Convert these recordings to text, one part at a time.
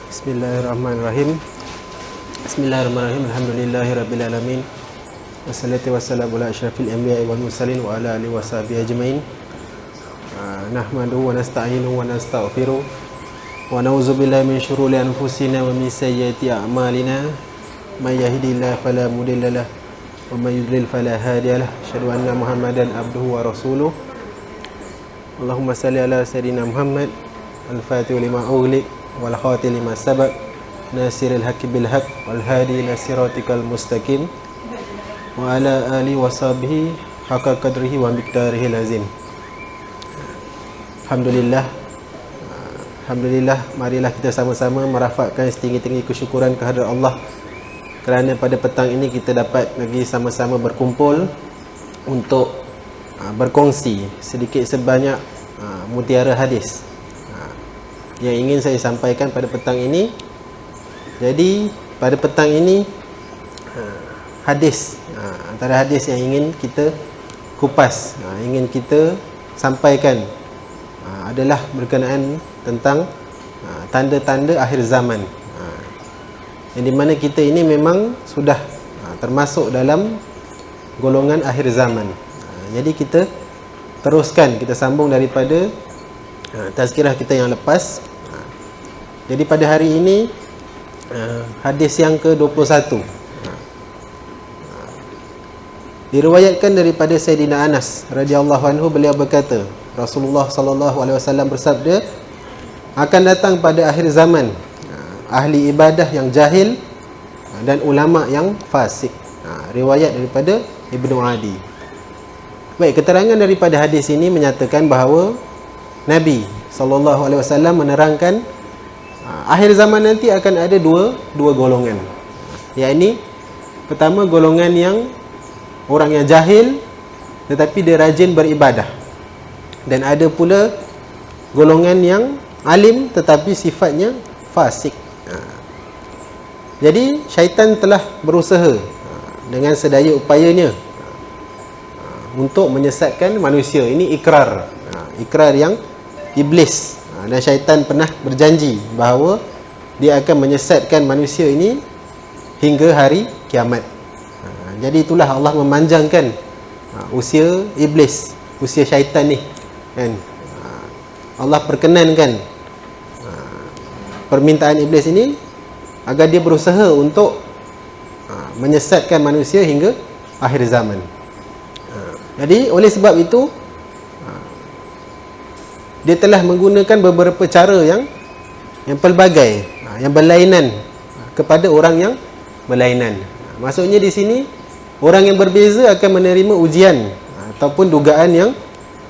Bismillahirrahmanirrahim. Bismillahirrahmanirrahim. Alhamdulillahirabbil alamin. Wassalatu wassalamu ala asyrafil anbiya'i wal mursalin wa ala alihi washabihi ajmain. Nahmaduhu wa nasta'inuhu wa nastaghfiruh wa na'udzu billahi min syururi anfusina wa min sayyiati a'malina. May yahdihillahu fala mudilla lahu wa may yudlil fala hadiya lahu. Asyhadu anna Muhammadan abduhu wa rasuluh. Allahumma salli ala sayyidina Muhammad al-Fatih lima ughliq wal khatim lima sabaq nasiril haqqi bil haqq wal hadi ila siratikal mustaqim wa ala alihi washabihi haqqa qadrihi wa miqdarihi lazim. Alhamdulillah, marilah kita sama-sama merafakkan setinggi-tinggi kesyukuran kehadrat Allah kerana pada petang ini kita dapat lagi sama-sama berkumpul untuk berkongsi sedikit sebanyak mutiara hadis yang ingin saya sampaikan pada petang ini. Jadi pada petang ini hadis, antara hadis yang ingin kita kupas, ingin kita sampaikan adalah berkenaan tentang tanda-tanda akhir zaman, yang di mana kita ini memang sudah termasuk dalam golongan akhir zaman. Jadi kita teruskan, kita sambung daripada tazkirah kita yang lepas. Jadi pada hari ini hadis yang ke-21 diriwayatkan daripada Sayyidina Anas radhiyallahu anhu. Beliau berkata, Rasulullah sallallahu alaihi wasallam bersabda, akan datang pada akhir zaman ahli ibadah yang jahil dan ulama yang fasik. Riwayat daripada Ibnu Adi. Baik, keterangan daripada hadis ini menyatakan bahawa Nabi sallallahu alaihi wasallam menerangkan akhir zaman nanti akan ada dua golongan. Yakni pertama, golongan yang orang yang jahil tetapi dia rajin beribadah, dan ada pula golongan yang alim tetapi sifatnya fasik. Jadi syaitan telah berusaha dengan sedaya upayanya untuk menyesatkan manusia. Ini ikrar yang iblis, dan syaitan pernah berjanji bahawa dia akan menyesatkan manusia ini hingga hari kiamat. Jadi itulah Allah memanjangkan usia iblis, usia syaitan ni kan. Allah perkenankan permintaan iblis ini agar dia berusaha untuk menyesatkan manusia hingga akhir zaman. Jadi oleh sebab itu dia telah menggunakan beberapa cara yang pelbagai, yang berlainan kepada orang yang berlainan. Maksudnya di sini orang yang berbeza akan menerima ujian ataupun dugaan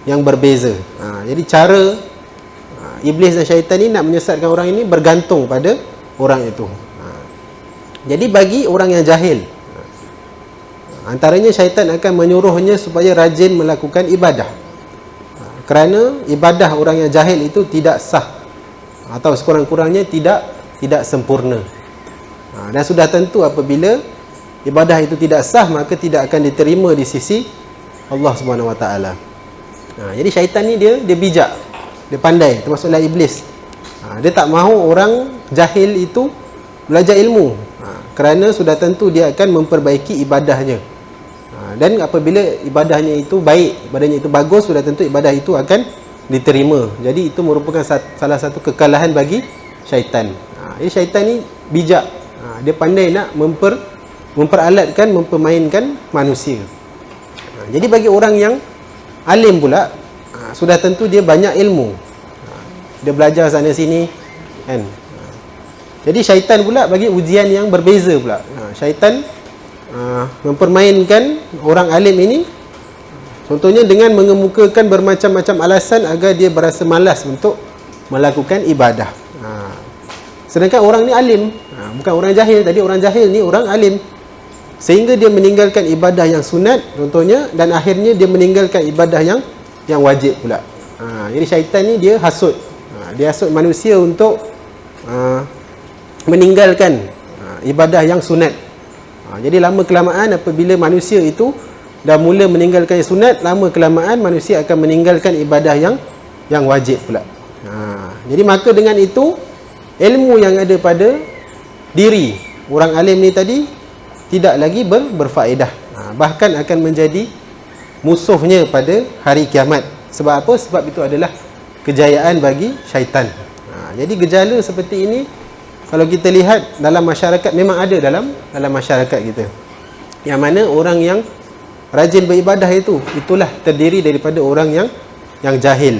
yang berbeza. Jadi cara iblis dan syaitan ni nak menyesatkan orang ini bergantung pada orang itu. Jadi bagi orang yang jahil, antaranya syaitan akan menyuruhnya supaya rajin melakukan ibadah, kerana ibadah orang yang jahil itu tidak sah atau sekurang-kurangnya tidak sempurna. Dan sudah tentu apabila ibadah itu tidak sah, maka tidak akan diterima di sisi Allah Subhanahu Wa Taala. Jadi syaitan ni dia bijak, dia pandai, termasuklah iblis. Dia tak mahu orang jahil itu belajar ilmu, kerana sudah tentu dia akan memperbaiki ibadahnya. Dan apabila ibadahnya itu baik, ibadahnya itu bagus, sudah tentu ibadah itu akan diterima. Jadi itu merupakan salah satu kekalahan bagi syaitan. Jadi syaitan ni bijak, dia pandai nak memperalatkan, mempermainkan manusia. Jadi bagi orang yang alim pula, sudah tentu dia banyak ilmu, dia belajar sana sini kan. Jadi syaitan pula bagi ujian yang berbeza pula. Syaitan mempermainkan orang alim ini, contohnya dengan mengemukakan bermacam-macam alasan agar dia berasa malas untuk melakukan ibadah. Sedangkan orang ni alim, bukan orang jahil. Tadi orang jahil ni orang alim, sehingga dia meninggalkan ibadah yang sunat contohnya, dan akhirnya dia meninggalkan ibadah yang wajib pula. Jadi syaitan ni dia hasut, dia hasut manusia untuk meninggalkan ibadah yang sunat. Jadi lama kelamaan apabila manusia itu dah mula meninggalkan sunat, lama kelamaan manusia akan meninggalkan ibadah yang wajib pula. Jadi maka dengan itu ilmu yang ada pada diri orang alim ni tadi tidak lagi berfaedah. Bahkan akan menjadi musuhnya pada hari kiamat. Sebab apa? Sebab itu adalah kejayaan bagi syaitan. Jadi gejala seperti ini kalau kita lihat dalam masyarakat, memang ada dalam masyarakat kita, yang mana orang yang rajin beribadah itulah terdiri daripada orang yang jahil,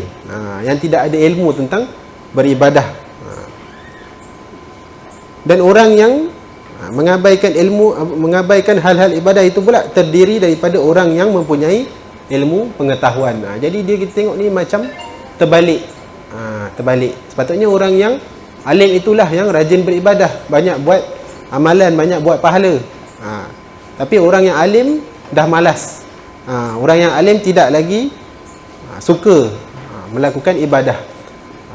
yang tidak ada ilmu tentang beribadah. Dan orang yang mengabaikan ilmu, mengabaikan hal-hal ibadah itu pula terdiri daripada orang yang mempunyai ilmu pengetahuan. Jadi kita tengok ni macam terbalik. Terbalik. Sepatutnya orang yang alim itulah yang rajin beribadah, banyak buat amalan, banyak buat pahala. Tapi orang yang alim dah malas. Orang yang alim tidak lagi suka melakukan ibadah.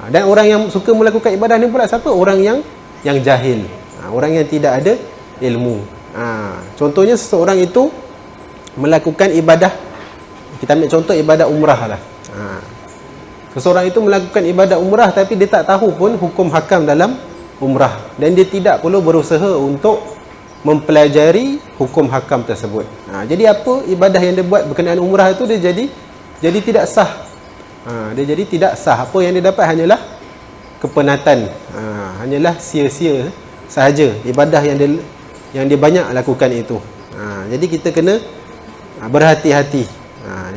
Dan orang yang suka melakukan ibadah ni pula siapa? Orang yang jahil. Orang yang tidak ada ilmu. Contohnya seseorang itu melakukan ibadah, kita ambil contoh ibadah umrah lah. Seseorang itu melakukan ibadah umrah tapi dia tak tahu pun hukum hakam dalam umrah, dan dia tidak perlu berusaha untuk mempelajari hukum hakam tersebut. Jadi apa ibadah yang dia buat berkenaan umrah itu dia jadi tidak sah. Dia jadi tidak sah. Apa yang dia dapat hanyalah kepenatan, hanyalah sia-sia sahaja ibadah yang dia banyak lakukan itu. Jadi kita kena berhati-hati.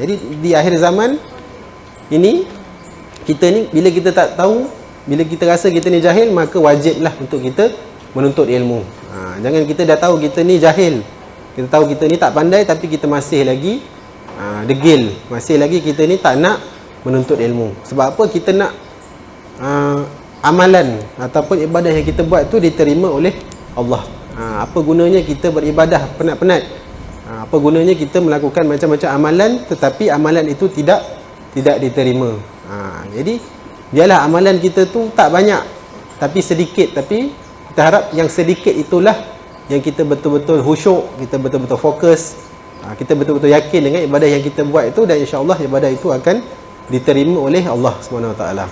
Jadi di akhir zaman ini, kita ni bila kita tak tahu, bila kita rasa kita ni jahil, maka wajiblah untuk kita menuntut ilmu. Jangan kita dah tahu kita ni jahil, kita tahu kita ni tak pandai, tapi kita masih lagi degil, masih lagi kita ni tak nak menuntut ilmu. Sebab apa? Kita nak amalan ataupun ibadah yang kita buat tu diterima oleh Allah. Apa gunanya kita beribadah penat-penat? Apa gunanya kita melakukan macam-macam amalan tetapi amalan itu tidak diterima? Jadi biarlah amalan kita tu tak banyak tapi sedikit, tapi kita harap yang sedikit itulah yang kita betul-betul khusyuk, kita betul-betul fokus, kita betul-betul yakin dengan ibadah yang kita buat itu, dan insya-Allah ibadah itu akan diterima oleh Allah Subhanahu Wa Taala.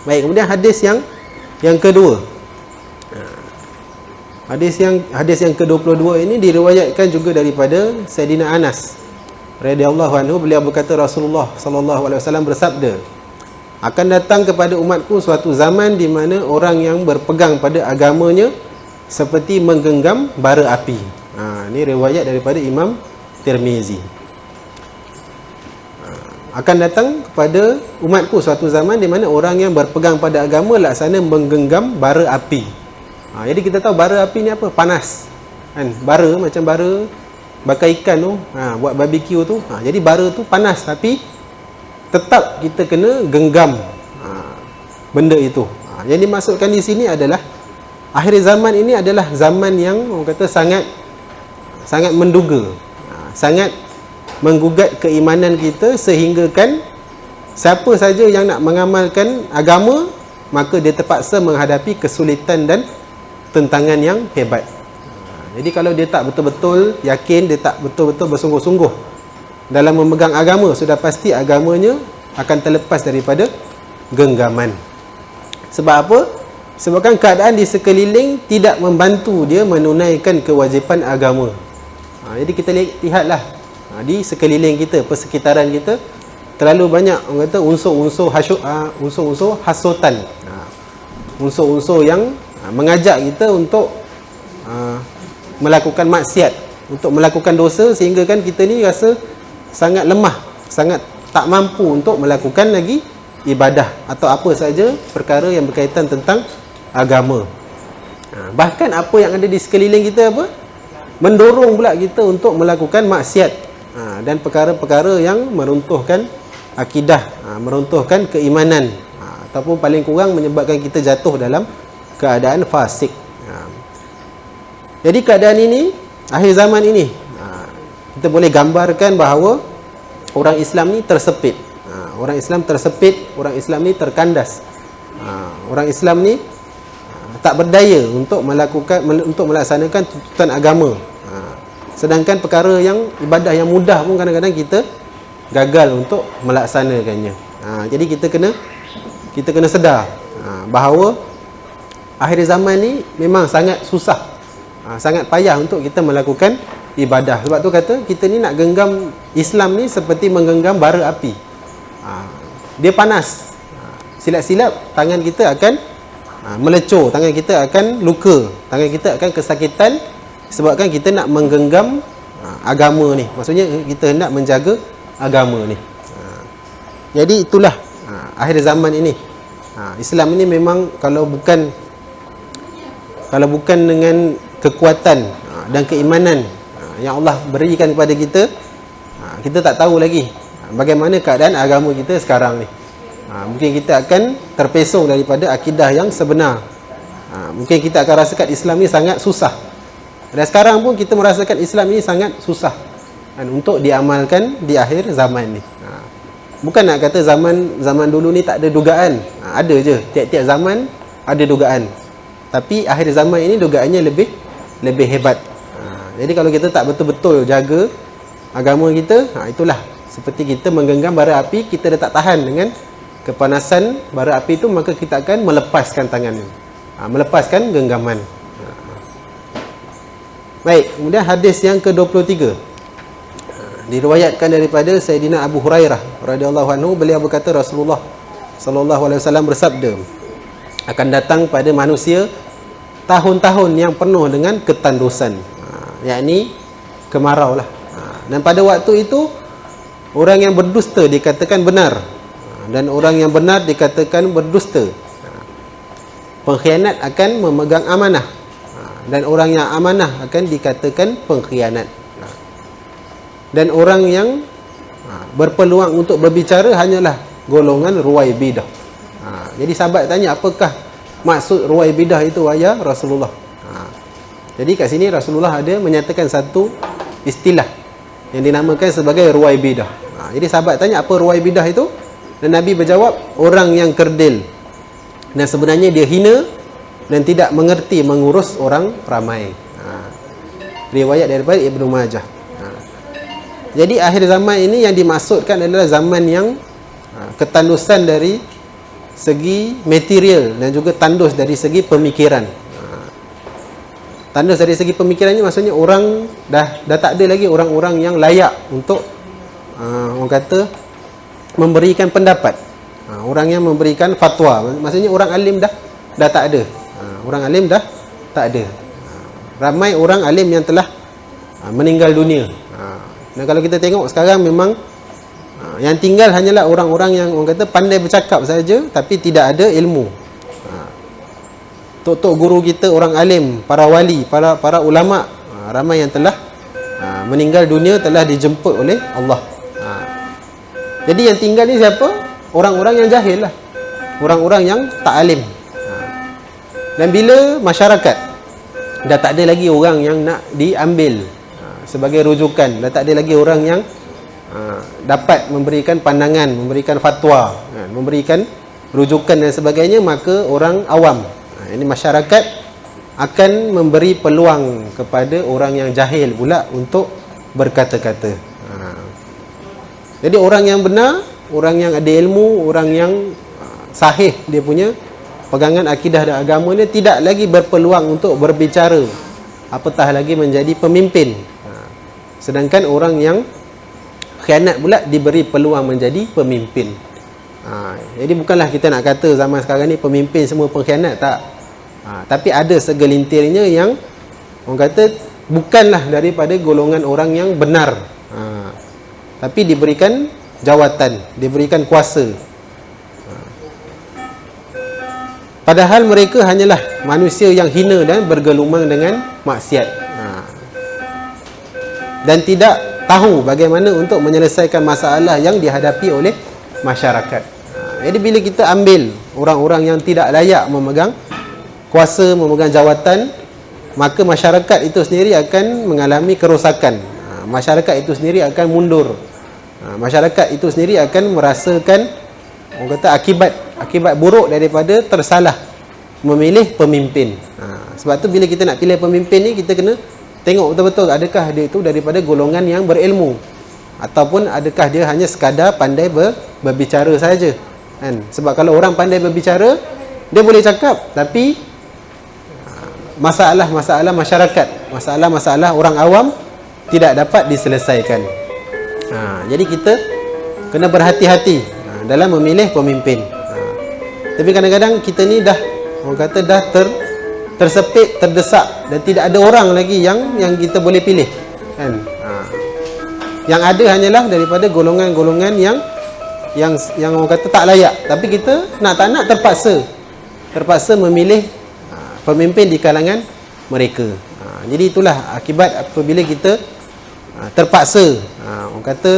Baik, kemudian hadis yang kedua. Hadis yang ke-22 ini diriwayatkan juga daripada Sayyidina Anas radhiyallahu anhu. Beliau berkata, Rasulullah sallallahu alaihi wasallam bersabda, akan datang kepada umatku suatu zaman di mana orang yang berpegang pada agamanya seperti menggenggam bara api. Ini riwayat daripada Imam Tirmizi. Akan datang kepada umatku suatu zaman di mana orang yang berpegang pada agama laksana menggenggam bara api. Jadi kita tahu bara api ni apa? Panas. Kan? Bara macam bara bakar ikan tu, buat barbecue tu. Jadi bara tu panas, tapi tetap kita kena genggam benda itu. Yang dimaksudkan di sini adalah akhir zaman ini adalah zaman yang orang kata sangat menduga, sangat menggugat keimanan kita, sehingga kan siapa saja yang nak mengamalkan agama maka dia terpaksa menghadapi kesulitan dan tentangan yang hebat. Jadi kalau dia tak betul-betul yakin, dia tak betul-betul bersungguh-sungguh dalam memegang agama, sudah pasti agamanya akan terlepas daripada genggaman. Sebab apa? Sebabkan keadaan di sekeliling tidak membantu dia menunaikan kewajipan agama. Jadi kita lihatlah di sekeliling kita, persekitaran kita, terlalu banyak orang kata unsur-unsur hasutan, unsur-unsur yang mengajak kita untuk melakukan maksiat, untuk melakukan dosa, sehingga kan kita ni rasa sangat lemah, sangat tak mampu untuk melakukan lagi ibadah atau apa saja perkara yang berkaitan tentang agama. Bahkan apa yang ada di sekeliling kita mendorong pula kita untuk melakukan maksiat dan perkara-perkara yang meruntuhkan akidah, meruntuhkan keimanan, ataupun paling kurang menyebabkan kita jatuh dalam keadaan fasik. Jadi keadaan ini, akhir zaman ini, kita boleh gambarkan bahawa orang Islam ni tersepit. Orang Islam tersepit, orang Islam ni terkandas. Orang Islam ni tak berdaya untuk melaksanakan tuntutan agama. Sedangkan perkara yang ibadah yang mudah pun kadang-kadang kita gagal untuk melaksanakannya. Jadi kita kena sedar bahawa akhir zaman ni memang sangat susah, sangat payah untuk kita melakukan ibadah. Sebab tu kata kita ni nak genggam Islam ni seperti menggenggam bara api. Dia panas, silap-silap tangan kita akan melecur, tangan kita akan luka, tangan kita akan kesakitan, sebabkan kita nak menggenggam agama ni. Maksudnya kita hendak menjaga agama ni. Jadi itulah akhir zaman ini. Islam ini memang kalau bukan dengan kekuatan dan keimanan yang Allah berikan kepada kita, kita tak tahu lagi bagaimana keadaan agama kita sekarang ni. Mungkin kita akan terpesong daripada akidah yang sebenar. Mungkin kita akan rasakan Islam ni sangat susah. Dan sekarang pun kita merasakan Islam ni sangat susah untuk diamalkan di akhir zaman ni. Bukan nak kata zaman dulu ni tak ada dugaan. Ada je, tiap-tiap zaman ada dugaan. Tapi akhir zaman ini dugaannya lebih hebat. Jadi kalau kita tak betul-betul jaga agama kita, itulah seperti kita menggenggam bara api, kita dah tak tahan dengan kepanasan bara api itu, maka kita akan melepaskan tangan, melepaskan genggaman. Baik, kemudian hadis yang ke-23 diriwayatkan daripada Sayyidina Abu Hurairah radhiyallahu anhu, beliau berkata Rasulullah sallallahu alaihi wasallam bersabda, akan datang pada manusia tahun-tahun yang penuh dengan ketandusan, yakni kemarau lah. Dan pada waktu itu orang yang berdusta dikatakan benar, dan orang yang benar dikatakan berdusta. Pengkhianat akan memegang amanah, dan orang yang amanah akan dikatakan pengkhianat. Dan orang yang berpeluang untuk berbicara hanyalah golongan ruwaibidah. Jadi sahabat tanya, apakah maksud ruwaibidah itu ya Rasulullah? Jadi kat sini Rasulullah ada menyatakan satu istilah yang dinamakan sebagai ruwaibidah. Jadi sahabat tanya, apa ruwaibidah itu? Dan Nabi berjawab, orang yang kerdil dan sebenarnya dia hina dan tidak mengerti mengurus orang ramai. Riwayat daripada Ibnu Majah. Jadi akhir zaman ini yang dimaksudkan adalah zaman yang ketandusan dari segi material dan juga tandus dari segi pemikiran. Tandus dari segi pemikirannya maksudnya orang dah tak ada lagi orang-orang yang layak untuk orang kata memberikan pendapat. Orang yang memberikan fatwa, maksudnya orang alim dah tak ada. Orang alim dah tak ada. Ramai orang alim yang telah meninggal dunia. Dan kalau kita tengok sekarang memang yang tinggal hanyalah orang-orang yang orang kata pandai bercakap saja tapi tidak ada ilmu. Tok-tok guru kita, orang alim, para wali, para ulama, ramai yang telah meninggal dunia, telah dijemput oleh Allah. Jadi yang tinggal ni siapa? Orang-orang yang jahil lah, orang-orang yang tak alim. Dan bila masyarakat dah tak ada lagi orang yang nak diambil sebagai rujukan, dah tak ada lagi orang yang dapat memberikan pandangan, memberikan fatwa, memberikan rujukan dan sebagainya, maka orang awam, ini masyarakat, akan memberi peluang kepada orang yang jahil pula untuk berkata-kata. Jadi orang yang benar, orang yang ada ilmu, orang yang sahih dia punya pegangan akidah dan agama ni, tidak lagi berpeluang untuk berbicara, apatah lagi menjadi pemimpin. Sedangkan orang yang khianat pula diberi peluang menjadi pemimpin. Jadi bukanlah kita nak kata zaman sekarang ni pemimpin semua pengkhianat, tak. Tapi ada segelintirnya yang orang kata bukanlah daripada golongan orang yang benar, tapi diberikan jawatan, diberikan kuasa. Padahal mereka hanyalah manusia yang hina dan bergelumang dengan maksiat, dan tidak tahu bagaimana untuk menyelesaikan masalah yang dihadapi oleh masyarakat. Jadi bila kita ambil orang-orang yang tidak layak memegang kuasa, memegang jawatan, maka masyarakat itu sendiri akan mengalami kerosakan. Masyarakat itu sendiri akan mundur. Masyarakat itu sendiri akan merasakan orang kata akibat buruk daripada tersalah memilih pemimpin. Sebab tu bila kita nak pilih pemimpin ni, kita kena tengok betul-betul adakah dia itu daripada golongan yang berilmu, ataupun adakah dia hanya sekadar pandai berbicara saja, kan? Sebab kalau orang pandai berbicara, dia boleh cakap tapi masalah-masalah masyarakat, masalah-masalah orang awam tidak dapat diselesaikan. Jadi kita kena berhati-hati dalam memilih pemimpin. Tapi kadang-kadang kita ni dah, orang kata dah tersepit, terdesak, dan tidak ada orang lagi yang kita boleh pilih, kan? Yang ada hanyalah daripada golongan-golongan yang orang kata tak layak, tapi kita nak tak nak terpaksa memilih pemimpin di kalangan mereka. Jadi itulah akibat apabila kita terpaksa, orang kata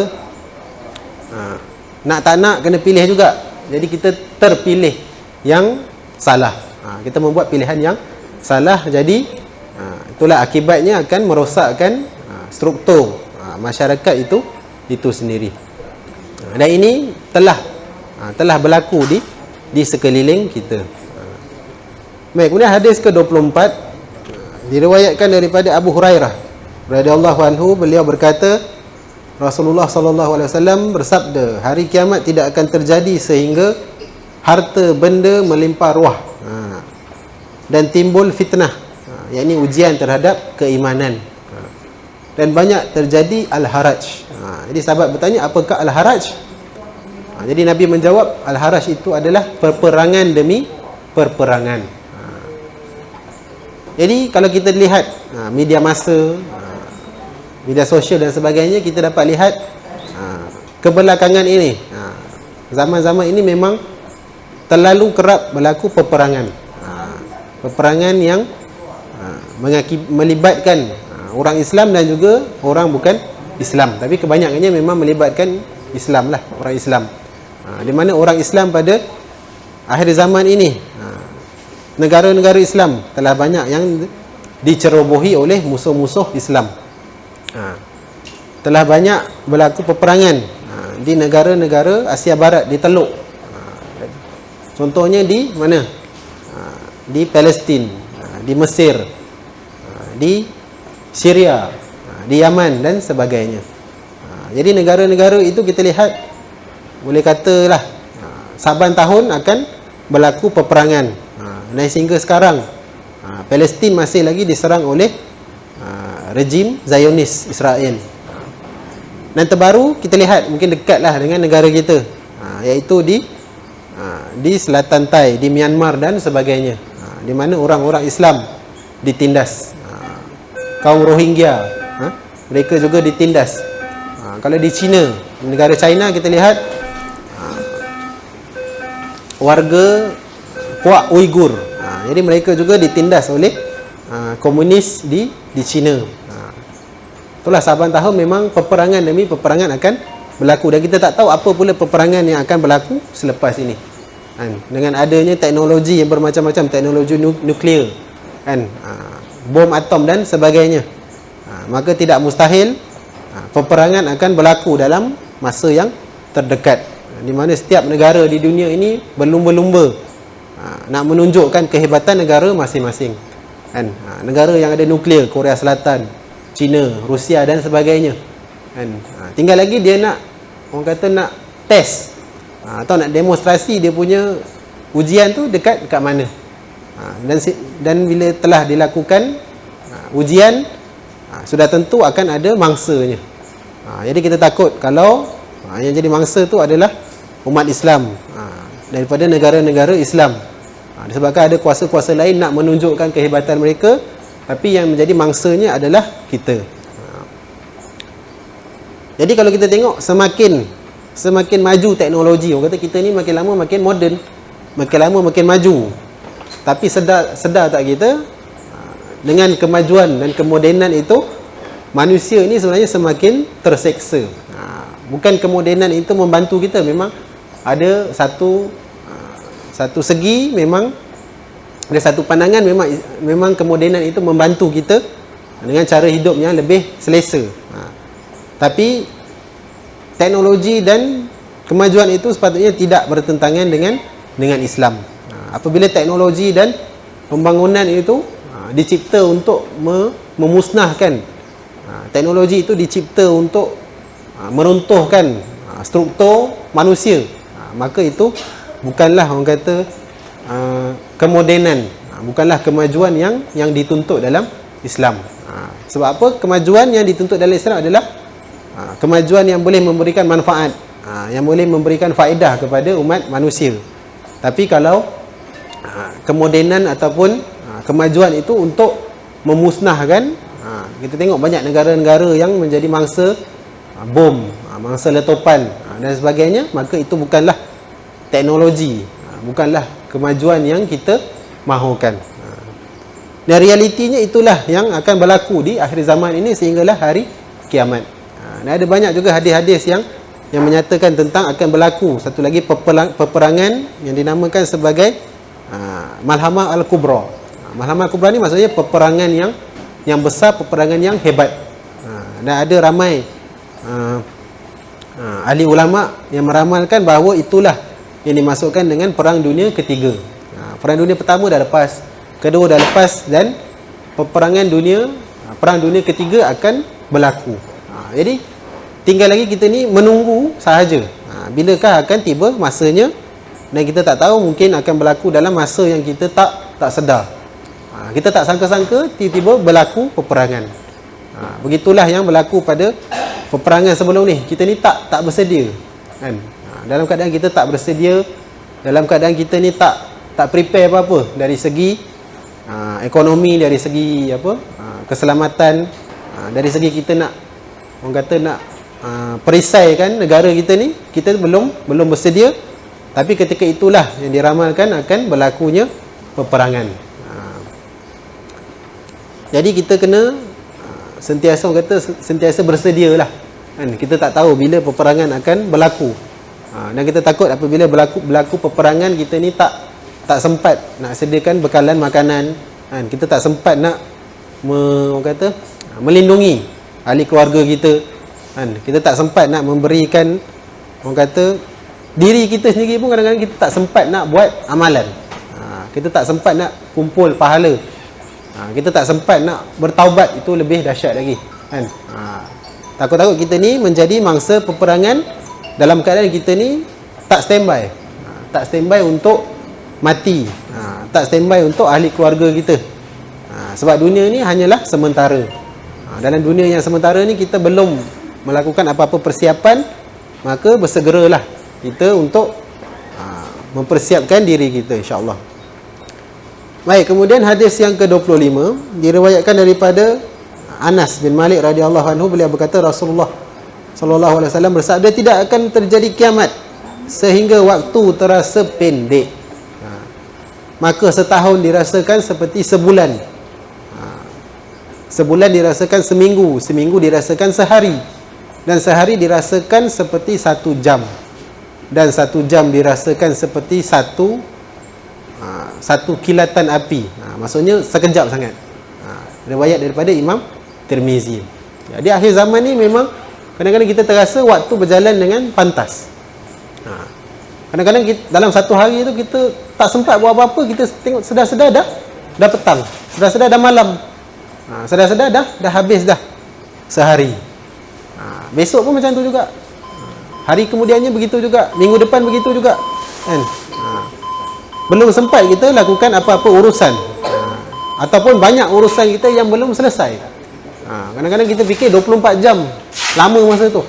nak tak nak kena pilih juga. Jadi kita terpilih yang salah, kita membuat pilihan yang salah. Jadi itulah akibatnya akan merosakkan struktur masyarakat itu sendiri. Dan ini telah berlaku di sekeliling kita. Baik, kemudian hadis ke-24 diriwayatkan daripada Abu Hurairah radhiyallahu anhu. Beliau berkata, Rasulullah sallallahu alaihi wasallam bersabda, hari kiamat tidak akan terjadi sehingga harta benda melimpah ruah dan timbul fitnah, yakni ujian terhadap keimanan, dan banyak terjadi al-haraj. Jadi sahabat bertanya, apakah al-haraj? Jadi Nabi menjawab, al-haraj itu adalah peperangan demi peperangan. Jadi kalau kita lihat media massa, media sosial dan sebagainya, kita dapat lihat kebelakangan ini, zaman-zaman ini memang terlalu kerap berlaku peperangan. Peperangan yang melibatkan orang Islam dan juga orang bukan Islam. Tapi kebanyakannya memang melibatkan Islam lah, orang Islam. Di mana orang Islam pada akhir zaman ini, negara-negara Islam telah banyak yang dicerobohi oleh musuh-musuh Islam. Telah banyak berlaku peperangan di negara-negara Asia Barat, di Teluk. Contohnya di mana? Di Palestin, di Mesir, di Syria, di Yaman dan sebagainya. Jadi negara-negara itu kita lihat, boleh katalah saban tahun akan berlaku peperangan. Dan sehingga sekarang Palestin masih lagi diserang oleh rejim Zionis Israel. Dan terbaru kita lihat, mungkin dekatlah dengan negara kita, iaitu di selatan Thai, di Myanmar dan sebagainya, di mana orang-orang Islam ditindas. Kaum Rohingya, mereka juga ditindas. Kalau di China, negara China, kita lihat warga Puak Uighur, jadi mereka juga ditindas oleh komunis di China. Itulah saban tahun memang peperangan demi peperangan akan berlaku, dan kita tak tahu apa pula peperangan yang akan berlaku selepas ini, kan? Dengan adanya teknologi yang bermacam-macam, teknologi nuklear, kan, bom atom dan sebagainya, maka tidak mustahil peperangan akan berlaku dalam masa yang terdekat, di mana setiap negara di dunia ini berlumba-lumba nak menunjukkan kehebatan negara masing-masing, kan? Negara yang ada nuklear, Korea Selatan, China, Rusia dan sebagainya, kan? Tinggal lagi dia nak, orang kata nak test atau nak demonstrasi dia punya ujian tu dekat mana. Dan bila telah dilakukan ujian, sudah tentu akan ada mangsanya. Jadi kita takut kalau yang jadi mangsa tu adalah umat Islam, daripada negara-negara Islam. Disebabkan ada kuasa-kuasa lain nak menunjukkan kehebatan mereka, tapi yang menjadi mangsanya adalah kita. Jadi kalau kita tengok, semakin maju teknologi, orang kata kita ni makin lama makin moden, makin lama makin maju. Tapi sedar tak kita, dengan kemajuan dan kemodenan itu, manusia ini sebenarnya semakin terseksa. Bukan kemodenan itu membantu kita, memang ada satu segi, memang ada satu pandangan, memang kemodenan itu membantu kita dengan cara hidup yang lebih selesa. Tapi teknologi dan kemajuan itu sepatutnya tidak bertentangan dengan Islam. Apabila teknologi dan pembangunan itu dicipta untuk memusnahkan, teknologi itu dicipta untuk meruntuhkan struktur manusia, maka itu bukanlah, orang kata, kemodenan, bukanlah kemajuan yang dituntut dalam Islam. Sebab apa? Kemajuan yang dituntut dalam Islam adalah kemajuan yang boleh memberikan manfaat, yang boleh memberikan faedah kepada umat manusia. Tapi kalau kemodenan ataupun kemajuan itu untuk memusnahkan, kita tengok banyak negara-negara yang menjadi mangsa bom, mangsa letupan dan sebagainya, maka itu bukanlah teknologi, bukanlah kemajuan yang kita mahukan. Dan realitinya itulah yang akan berlaku di akhir zaman ini sehinggalah hari kiamat. Dan ada banyak juga hadis-hadis yang menyatakan tentang akan berlaku satu lagi peperangan yang dinamakan sebagai Malhamah Al-Kubra. Malhamah Al-Kubra ni maksudnya peperangan yang besar, peperangan yang hebat. Dan ada ramai ahli ulama yang meramalkan bahawa itulah yang dimasukkan dengan perang dunia ketiga. Perang dunia pertama dah lepas, kedua dah lepas, dan perang dunia ketiga akan berlaku. Jadi tinggal lagi kita ni menunggu sahaja. Bilakah akan tiba masanya, dan kita tak tahu, mungkin akan berlaku dalam masa yang kita tak sedar. Kita tak sangka-sangka tiba-tiba berlaku peperangan. Begitulah yang berlaku pada peperangan sebelum ni. Kita ni tak bersedia, kan? Dalam keadaan kita tak bersedia, dalam keadaan kita ni tak prepare apa-apa dari segi ekonomi, dari segi keselamatan, dari segi kita nak, orang kata nak perisaikan negara kita ni, kita belum bersedia. Tapi ketika itulah yang diramalkan akan berlakunya peperangan. Jadi kita kena sentiasa bersedialah, kan? Kita tak tahu bila peperangan akan berlaku. Dan kita takut apabila berlaku peperangan, kita ni tak sempat nak sediakan bekalan makanan, kan? Kita tak sempat nak melindungi ahli keluarga kita, kan? Kita tak sempat nak memberikan, orang kata, diri kita sendiri pun kadang-kadang kita tak sempat nak buat amalan. Kita tak sempat nak kumpul pahala. Kita tak sempat nak bertaubat, itu lebih dahsyat lagi, kan? Takut-takut kita ni menjadi mangsa peperangan dalam keadaan kita ni tak standby. Tak standby untuk mati, tak standby untuk ahli keluarga kita. Sebab dunia ni hanyalah sementara. Dalam dunia yang sementara ni kita belum melakukan apa-apa persiapan, maka bersegeralah kita untuk mempersiapkan diri kita, insya-Allah. Baik, kemudian hadis yang ke-25 diriwayatkan daripada Anas bin Malik radhiyallahu anhu. Beliau berkata, Rasulullah sallallahu alaihi wasallam bersabda, tidak akan terjadi kiamat sehingga waktu terasa pendek. Maka setahun dirasakan seperti sebulan. Sebulan dirasakan seminggu, seminggu dirasakan sehari, dan sehari dirasakan seperti 1 jam, dan 1 jam dirasakan seperti satu kilatan api. Maksudnya sekejap sangat. Riwayat daripada Imam Tirmizi. Jadi akhir zaman ni memang kadang-kadang kita terasa waktu berjalan dengan pantas. Kadang-kadang dalam satu hari tu kita tak sempat buat apa-apa, kita tengok sedar-sedar dah petang, sedar-sedar dah malam, sedar-sedar dah habis dah sehari. Besok pun macam tu juga, hari kemudiannya begitu juga, minggu depan begitu juga, kan? Belum sempat kita lakukan apa-apa urusan, ataupun banyak urusan kita yang belum selesai. Kadang-kadang kita fikir 24 jam lama masa tu,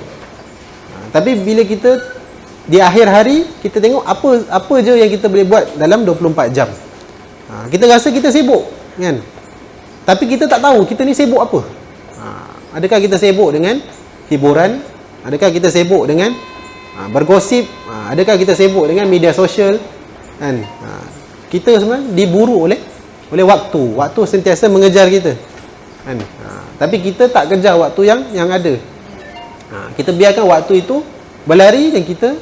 tapi bila kita di akhir hari, kita tengok apa je yang kita boleh buat dalam 24 jam. Kita rasa kita sibuk, kan? Tapi kita tak tahu kita ni sibuk apa. Adakah kita sibuk dengan hiburan? Adakah kita sibuk dengan bergosip? Adakah kita sibuk dengan media sosial? Kan? Kita sebenarnya diburu oleh waktu sentiasa mengejar kita, kan? Tapi kita tak kejar waktu yang ada. Kita biarkan waktu itu berlari dan kita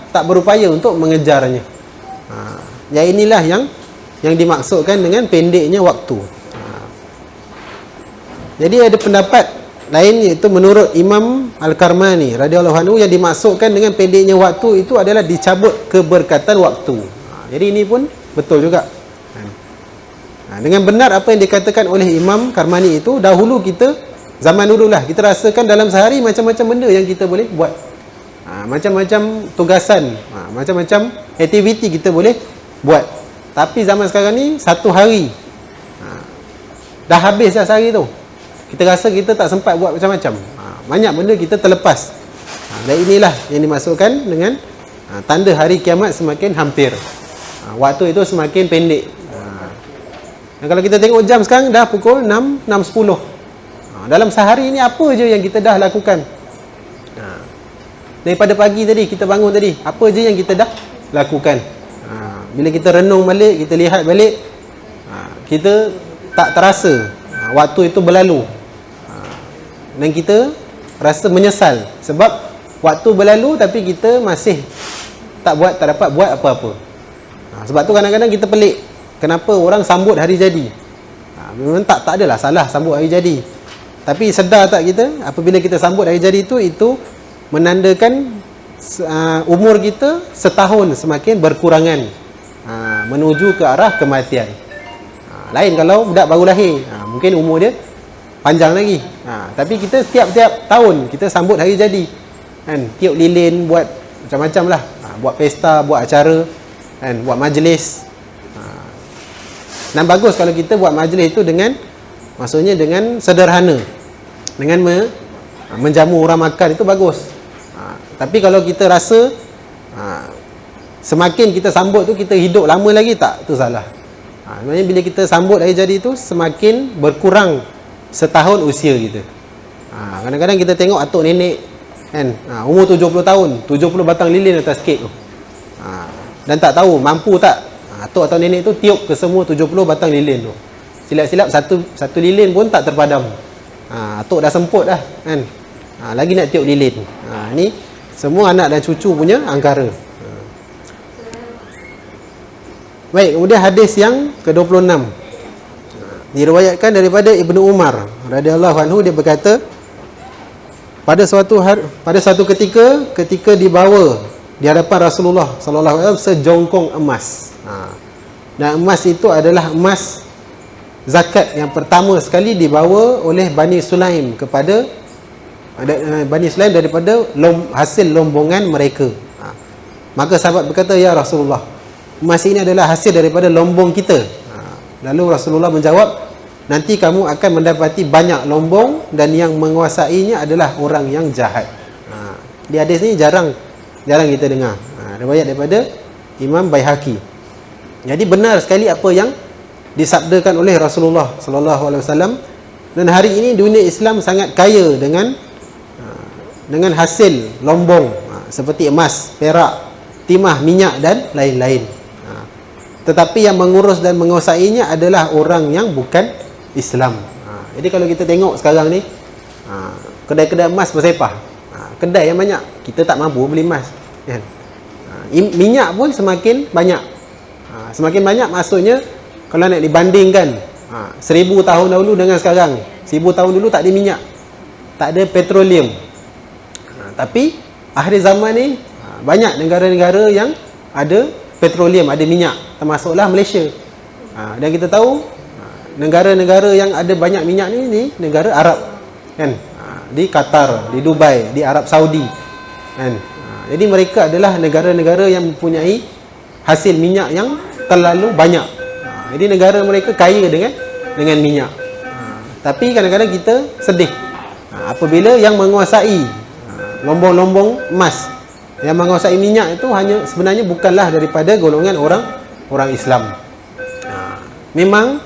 tak berupaya untuk mengejarnya. Yang inilah yang dimaksudkan dengan pendeknya waktu. Jadi ada pendapat lain, iaitu menurut Imam Al-Karmani radhiyallahu anhu, yang dimaksudkan dengan pendeknya waktu itu adalah dicabut keberkatan waktu. Jadi ini pun betul juga. Dengan benar apa yang dikatakan oleh Imam Karmani itu, dahulu kita, zaman dulu lah, kita rasakan dalam sehari macam-macam benda yang kita boleh buat. Macam-macam tugasan, macam-macam aktiviti kita boleh buat. Tapi zaman sekarang ni, satu hari dah habis dah sehari tu. Kita rasa kita tak sempat buat macam-macam. Banyak benda kita terlepas. Dan inilah yang dimaksudkan dengan tanda hari kiamat semakin hampir. Waktu itu semakin pendek. Dan kalau kita tengok jam sekarang dah pukul 6.10. Dalam sehari ini apa je yang kita dah lakukan? Daripada pagi tadi kita bangun tadi, apa je yang kita dah lakukan? Bila kita renung balik, kita lihat balik, kita tak terasa waktu itu berlalu. Dan kita rasa menyesal sebab waktu berlalu tapi kita masih tak dapat buat apa-apa. Sebab tu kadang-kadang kita pelik kenapa orang sambut hari jadi. Memang tak adalah salah sambut hari jadi. Tapi sedar tak kita apabila kita sambut hari jadi itu menandakan umur kita setahun semakin berkurangan menuju ke arah kematian. Lain kalau budak baru lahir, mungkin umur dia panjang lagi. Tapi kita setiap tahun kita sambut hari jadi, kan, tiup lilin, buat macam-macam lah, buat pesta, buat acara, kan, buat majlis. Dan bagus kalau kita buat majlis itu dengan, maksudnya dengan sederhana, dengan menjamu orang makan, itu bagus. Tapi kalau kita rasa semakin kita sambut tu kita hidup lama lagi, tak, itu salah. Sebenarnya bila kita sambut hari jadi itu semakin berkurang setahun usia kita. Kadang-kadang kita tengok atuk nenek, kan, umur 70 tahun, 70 batang lilin atas kek tu. Dan tak tahu mampu tak atuk atau nenek tu tiup ke semua 70 batang lilin tu. Silap-silap satu lilin pun tak terpadam. Atuk dah semput dah, kan. Lagi nak tiup lilin. Ni semua anak dan cucu punya angkara. Baik, kemudian hadis yang ke-26. Diriwayatkan daripada Ibnu Umar radhiyallahu anhu, dia berkata, pada suatu ketika dibawa di hadapan Rasulullah sallallahu alaihi wasallam sejongkong emas. Dan emas itu adalah emas zakat yang pertama sekali dibawa oleh Bani Sulaim kepada Bani Sulaim daripada hasil lombongan mereka. Maka sahabat berkata, ya Rasulullah, emas ini adalah hasil daripada lombong kita. Lalu Rasulullah menjawab, nanti kamu akan mendapati banyak lombong dan yang menguasainya adalah orang yang jahat. Di hadis ni jarang kita dengar. Riwayat daripada Imam Baihaqi. Jadi benar sekali apa yang disabdakan oleh Rasulullah sallallahu alaihi wasallam. Dan hari ini dunia Islam sangat kaya dengan hasil lombong seperti emas, perak, timah, minyak dan lain-lain. Tetapi yang mengurus dan menguasainya adalah orang yang bukan Islam. Jadi kalau kita tengok sekarang ni, kedai-kedai emas bersepah. Kedai yang banyak, kita tak mampu beli emas, kan? Minyak pun semakin banyak. Semakin banyak maksudnya kalau nak dibandingkan 1000 tahun dahulu dengan sekarang, 1000 tahun dulu tak ada minyak, tak ada petroleum. Tapi akhir zaman ni banyak negara-negara yang ada petroleum, ada minyak, termasuklah Malaysia. Dan kita tahu negara-negara yang ada banyak minyak ni negara Arab, kan? Di Qatar, di Dubai, di Arab Saudi, kan? Jadi mereka adalah negara-negara yang mempunyai hasil minyak yang terlalu banyak. Jadi negara mereka kaya dengan minyak. Tapi kadang-kadang kita sedih apabila yang menguasai lombong-lombong emas, yang menguasai minyak itu hanya sebenarnya bukanlah daripada golongan orang Islam. Memang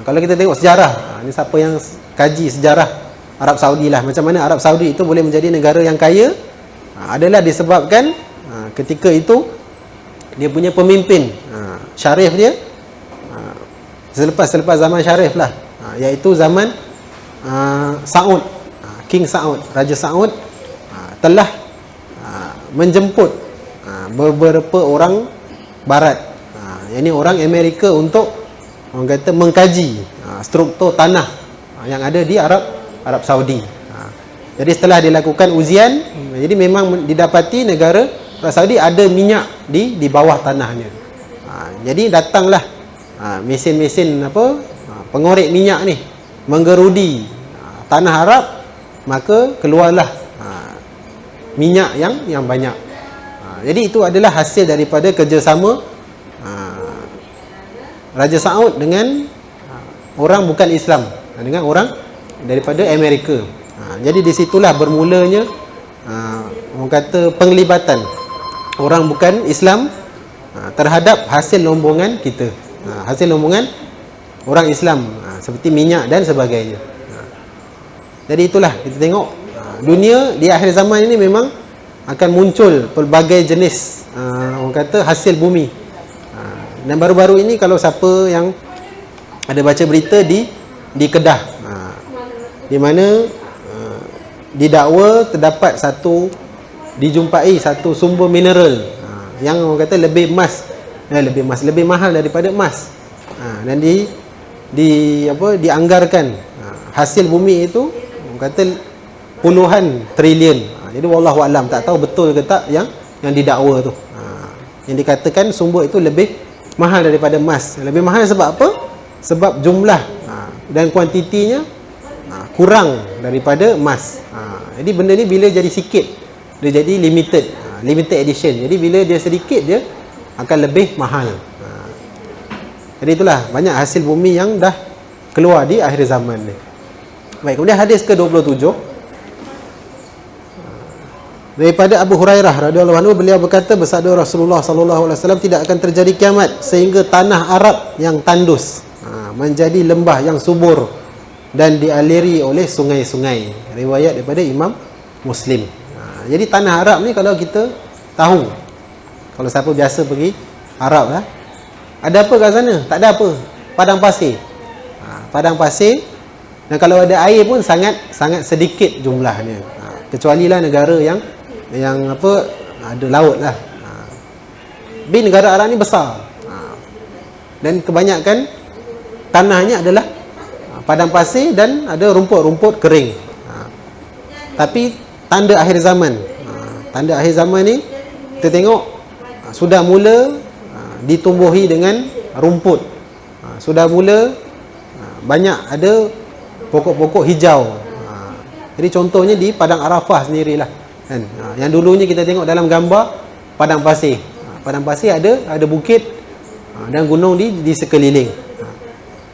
kalau kita tengok sejarah, ini siapa yang kaji sejarah Arab Saudi lah, macam mana Arab Saudi itu boleh menjadi negara yang kaya, adalah disebabkan ketika itu dia punya pemimpin Syarif dia, selepas zaman Syarif lah, iaitu zaman Saud, King Saud, Raja Saud telah menjemput beberapa orang barat, yakni orang Amerika, untuk orang kata mengkaji struktur tanah yang ada di Arab Saudi. Jadi setelah dilakukan ujian, jadi memang didapati negara Arab Saudi ada minyak di bawah tanahnya. Jadi datanglah mesin-mesin pengorek minyak ni menggerudi tanah Arab, maka keluarlah minyak yang banyak. Jadi itu adalah hasil daripada kerjasama Raja Saud dengan orang bukan Islam. dengan orang daripada Amerika. Jadi di situlah bermulanya orang kata penglibatan orang bukan Islam terhadap hasil lombongan kita, hasil lombongan orang Islam, seperti minyak dan sebagainya. Jadi itulah kita tengok dunia di akhir zaman ini memang akan muncul pelbagai jenis orang kata hasil bumi. Dan baru-baru ini kalau siapa yang ada baca berita di Kedah, di mana didakwa terdapat dijumpai satu sumber mineral yang orang kata lebih mahal daripada emas, dan dianggarkan hasil bumi itu orang kata puluhan triliun. Jadi wallahu alam, tak tahu betul ke tak yang didakwa tu. Yang dikatakan sumber itu lebih mahal daripada emas. Lebih mahal sebab apa? Sebab jumlah dan kuantitinya kurang daripada emas. Jadi benda ni bila jadi sikit, dia jadi limited edition. Jadi bila dia sedikit, dia akan lebih mahal. Jadi itulah banyak hasil bumi yang dah keluar di akhir zaman ni. Baik, kemudian hadis ke-27 daripada Abu Hurairah radhiyallahu anhu, beliau berkata, bersabda Rasulullah sallallahu alaihi wasallam, tidak akan terjadi kiamat sehingga tanah Arab yang tandus menjadi lembah yang subur dan dialiri oleh sungai-sungai. Riwayat daripada Imam Muslim. Jadi tanah Arab ni kalau kita tahu, kalau siapa biasa pergi Arab lah, ada apa kat sana? Tak ada apa. Padang pasir. Padang pasir, dan kalau ada air pun sangat sedikit jumlahnya. Kecualilah negara yang ada laut lah. Tapi negara Arab ni besar. Dan kebanyakan tanahnya adalah padang pasir dan ada rumput-rumput kering. Tapi tanda akhir zaman, ni kita tengok sudah mula ditumbuhi dengan rumput, sudah mula banyak ada pokok-pokok hijau. Jadi contohnya di Padang Arafah sendirilah kan. Yang dulunya kita tengok dalam gambar padang pasir. Padang pasir ada bukit dan gunung di sekeliling.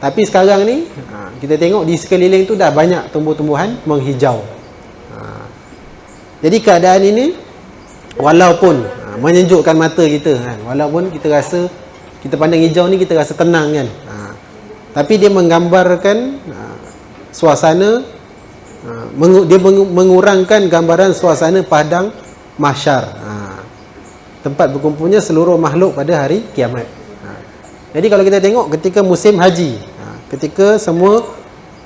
Tapi sekarang ni kita tengok di sekeliling tu dah banyak tumbuh-tumbuhan menghijau. Jadi keadaan ini walaupun menyejukkan mata kita kan, walaupun kita rasa, kita pandang hijau ni kita rasa tenang kan, tapi dia menggambarkan suasana, dia mengurangkan gambaran suasana padang mahsyar, tempat berkumpulnya seluruh makhluk pada hari kiamat. Jadi kalau kita tengok ketika musim haji, ketika semua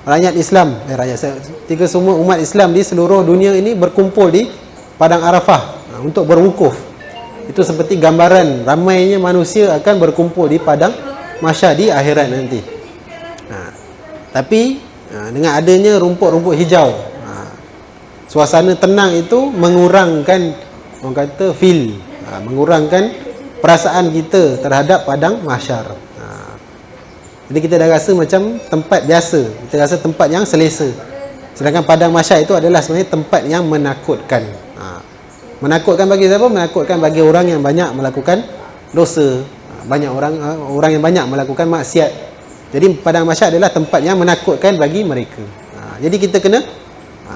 ketika semua umat Islam di seluruh dunia ini berkumpul di Padang Arafah untuk berwukuf, itu seperti gambaran ramainya manusia akan berkumpul di padang mahsyar di akhirat nanti. Tapi dengan adanya rumput-rumput hijau, suasana tenang itu mengurangkan, orang kata mengurangkan perasaan kita terhadap padang mahsyar. Jadi kita dah rasa macam tempat biasa, kita rasa tempat yang selesa. Sedangkan padang mahsyar itu adalah sebenarnya tempat yang menakutkan. Menakutkan bagi siapa? Menakutkan bagi orang yang banyak melakukan dosa, banyak orang yang banyak melakukan maksiat. Jadi padang mahsyar adalah tempat yang menakutkan bagi mereka. Jadi kita kena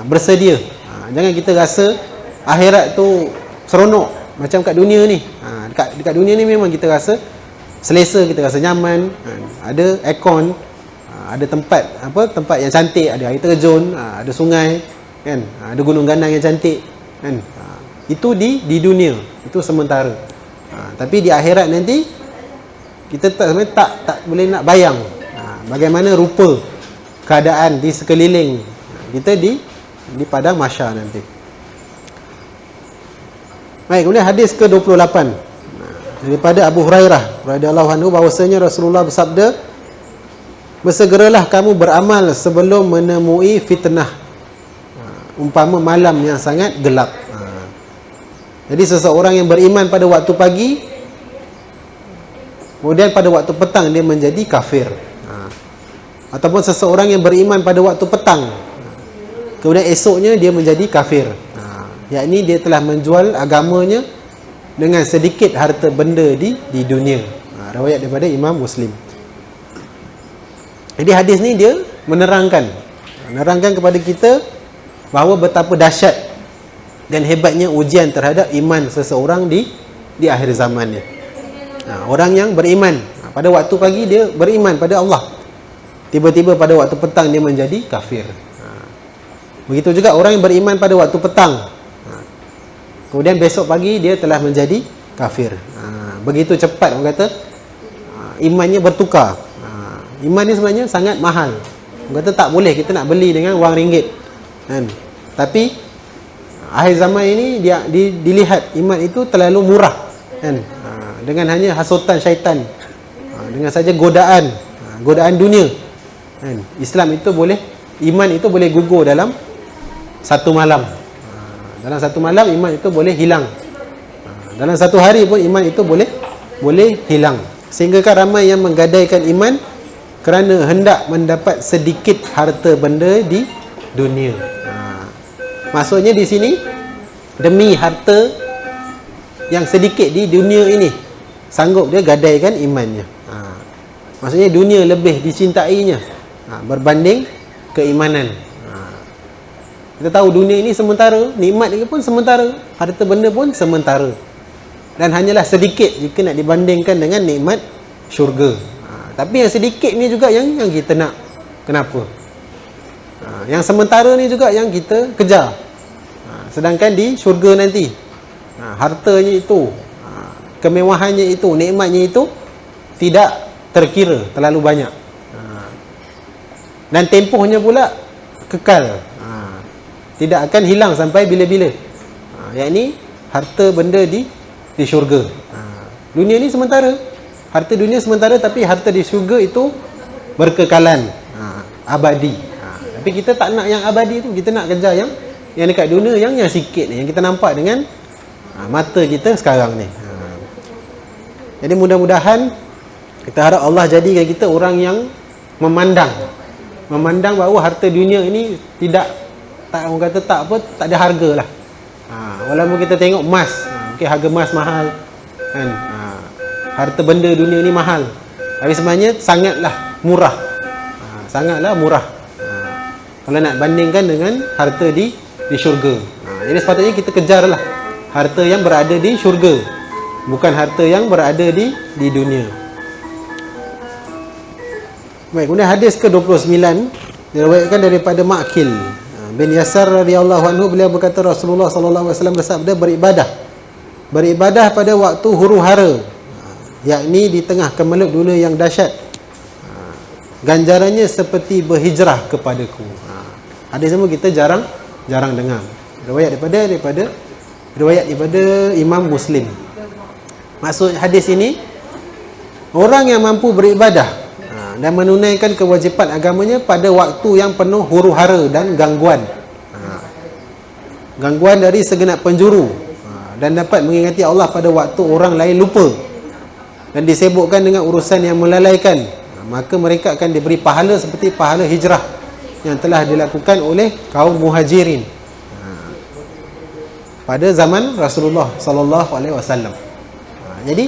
bersedia. Jangan kita rasa akhirat tu seronok macam kat dunia ni. Dekat dunia ni memang kita rasa selesa, kita rasa nyaman, ada aircon, ada tempat yang cantik, ada air terjun, ada sungai kan, ada gunung ganang yang cantik kan. Itu di dunia, itu sementara. Tapi di akhirat nanti kita tak boleh nak bayang bagaimana rupa keadaan di sekeliling kita di padang mahsyar nanti. Baik, kemudian hadis ke-28 daripada Abu Hurairah radhiyallahu anhu, bahwasanya Rasulullah bersabda, bersegeralah kamu beramal sebelum menemui fitnah, umpama malam yang sangat gelap. Jadi seseorang yang beriman pada waktu pagi, kemudian pada waktu petang dia menjadi kafir, ataupun seseorang yang beriman pada waktu petang, kemudian esoknya dia menjadi kafir, yakni dia telah menjual agamanya dengan sedikit harta benda di dunia. Riwayat daripada Imam Muslim. Jadi hadis ni dia menerangkan kepada kita bahawa betapa dahsyat dan hebatnya ujian terhadap iman seseorang di akhir zaman ni. Orang yang beriman pada waktu pagi dia beriman pada Allah, tiba-tiba pada waktu petang dia menjadi kafir. Begitu juga orang yang beriman pada waktu petang, kemudian besok pagi dia telah menjadi kafir. Begitu cepat orang kata imannya bertukar. Iman ni sebenarnya sangat mahal. Orang kata tak boleh kita nak beli dengan wang ringgit kan? Tapi akhir zaman ini dia dilihat iman itu terlalu murah kan? Dengan hanya hasutan syaitan, dengan saja godaan dunia kan? Islam itu boleh, iman itu boleh gugur dalam satu malam. Dalam satu malam iman itu boleh hilang. Dalam satu hari pun iman itu boleh hilang. Sehingga kan ramai yang menggadaikan iman kerana hendak mendapat sedikit harta benda di dunia. Maksudnya di sini demi harta yang sedikit di dunia ini sanggup dia gadaikan imannya. Maksudnya dunia lebih dicintainya berbanding keimanan. Kita tahu dunia ini sementara, nikmat ini pun sementara, harta benda pun sementara, dan hanyalah sedikit jika nak dibandingkan dengan nikmat syurga. Tapi yang sedikit ni juga yang kita nak. Kenapa? Yang sementara ni juga yang kita kejar. Sedangkan di syurga nanti, hartanya itu, kemewahannya itu, nikmatnya itu tidak terkira, terlalu banyak. Dan tempohnya pula kekal, tidak akan hilang sampai bila-bila. Yakni harta benda di syurga. Dunia ni sementara, harta dunia sementara, tapi harta di syurga itu berkekalan, abadi. Tapi kita tak nak yang abadi tu, kita nak kejar yang dekat dunia, yang sikit ni, yang kita nampak dengan mata kita sekarang ni. Jadi mudah-mudahan kita harap Allah jadikan kita orang yang memandang bahawa harta dunia ini orang kata tak ada harga lah. Walaupun kita tengok emas, mungkin harga emas mahal kan, harta benda dunia ni mahal, tapi sebenarnya sangatlah murah. Kalau nak bandingkan dengan harta di syurga. Jadi sepatutnya kita kejarlah harta yang berada di syurga, bukan harta yang berada di dunia. Baik, kemudian hadis ke-29 diriwayatkan daripada Ma'qil bin Yasar radhiyallahu anhu, beliau berkata Rasulullah sallallahu alaihi wasallam bersabda, beribadah pada waktu huru-hara, yakni di tengah kemelut dunia yang dahsyat, ganjarannya seperti berhijrah kepadaku. Hadis semua kita jarang dengar. Riwayat daripada Imam Muslim. Maksud hadis ini, orang yang mampu beribadah dan menunaikan kewajipan agamanya pada waktu yang penuh huru-hara dan gangguan dari segenap penjuru, dan dapat mengingati Allah pada waktu orang lain lupa dan disibukkan dengan urusan yang melalaikan, maka mereka akan diberi pahala seperti pahala hijrah yang telah dilakukan oleh kaum muhajirin pada zaman Rasulullah sallallahu alaihi wasallam. Jadi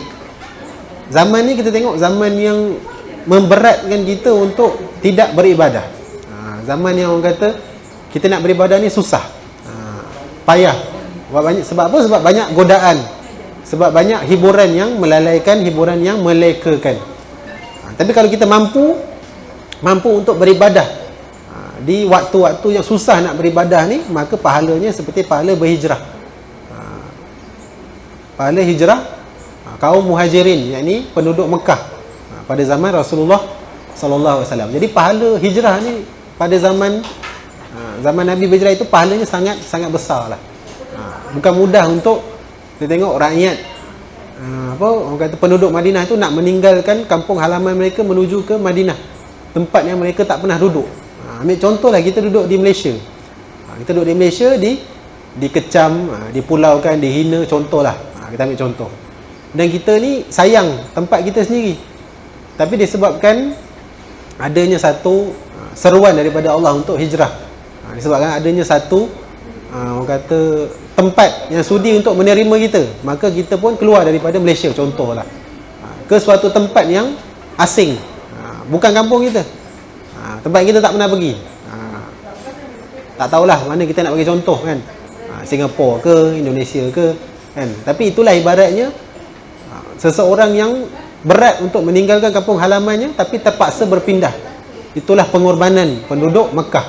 zaman ni kita tengok zaman yang memberatkan kita untuk tidak beribadah. Zaman yang orang kata kita nak beribadah ni susah, payah. Sebab apa? Sebab banyak godaan, sebab banyak hiburan yang melalaikan, hiburan yang melekakan. Tapi kalau kita mampu untuk beribadah di waktu-waktu yang susah nak beribadah ni, maka pahalanya seperti pahala berhijrah. Pahala hijrah kaum muhajirin, yakni penduduk Mekah pada zaman Rasulullah sallallahu alaihi wasallam. Jadi pahala hijrah ni pada zaman Nabi berhijrah itu pahalanya sangat besar lah. Bukan mudah untuk kita tengok rakyat orang kata penduduk Madinah itu nak meninggalkan kampung halaman mereka menuju ke Madinah, tempat yang mereka tak pernah duduk. Ambil contohlah, kita duduk di Malaysia. Kita duduk di Malaysia, dikecam, dipulaukan, dihina, contohlah. Kita ambil contoh. Dan kita ni sayang tempat kita sendiri, tapi disebabkan adanya satu seruan daripada Allah untuk hijrah, disebabkan adanya satu orang kata tempat yang sudi untuk menerima kita, maka kita pun keluar daripada Malaysia contohlah, ke suatu tempat yang asing, bukan kampung kita, tempat kita tak pernah pergi. Tak tahulah mana kita nak bagi contoh kan. Singapura ke, Indonesia ke kan. Tapi itulah ibaratnya seseorang yang berat untuk meninggalkan kampung halamannya tapi terpaksa berpindah. Itulah pengorbanan penduduk Mekah.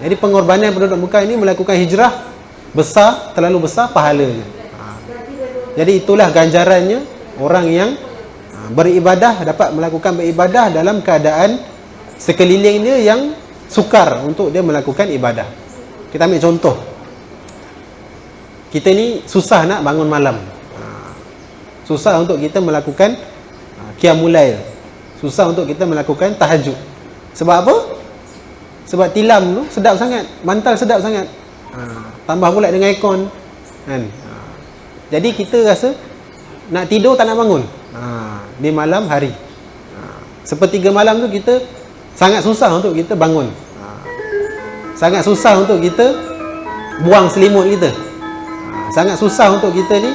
Jadi pengorbanan penduduk Mekah ini melakukan hijrah besar, terlalu besar pahalanya. Jadi itulah ganjarannya orang yang beribadah, dapat melakukan beribadah dalam keadaan sekelilingnya yang sukar untuk dia melakukan ibadah. Kita ambil contoh, kita ni susah nak bangun malam, susah untuk kita melakukan qiyamul lail, susah untuk kita melakukan tahajud. Sebab apa? Sebab tilam tu sedap sangat, bantal sedap sangat, tambah pula dengan aircon kan. Jadi kita rasa nak tidur tak nak bangun di malam hari. Sepertiga malam tu kita sangat susah untuk kita bangun, sangat susah untuk kita buang selimut kita, sangat susah untuk kita ni,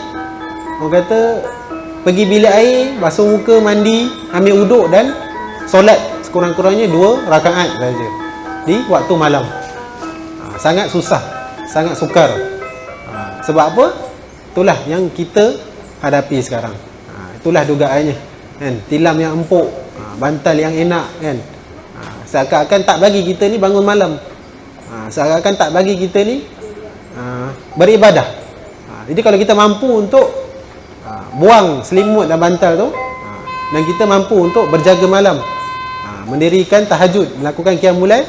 orang kata, pergi bilik air, basuh muka, mandi, ambil uduk dan solat sekurang-kurangnya 2 rakaat saja di waktu malam. Sangat susah, sangat sukar. Sebab apa? Itulah yang kita hadapi sekarang. Itulah dugaannya kan. Tilam yang empuk, bantal yang enak kan. Seakan-akan tak bagi kita ni bangun malam, seakan-akan tak bagi kita ni beribadah. Jadi kalau kita mampu untuk buang selimut dan bantal tu, dan kita mampu untuk berjaga malam, mendirikan tahajud, melakukan qiyamul lail,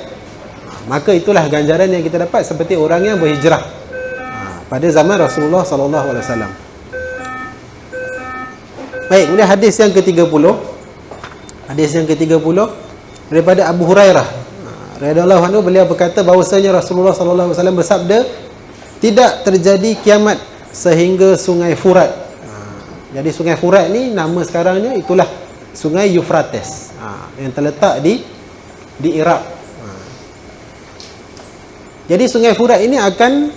maka itulah ganjaran yang kita dapat seperti orang yang berhijrah pada zaman Rasulullah sallallahu alaihi wasallam. Baik, kemudian hadis yang ke-30. Hadis yang ke-30 daripada Abu Hurairah radhiyallahu anhu, beliau berkata bahawasanya Rasulullah sallallahu alaihi wasallam bersabda, tidak terjadi kiamat sehingga sungai Furat. Jadi sungai Furat ni nama sekarangnya itulah sungai Euphrates, yang terletak di Iraq. Jadi sungai Furat ini akan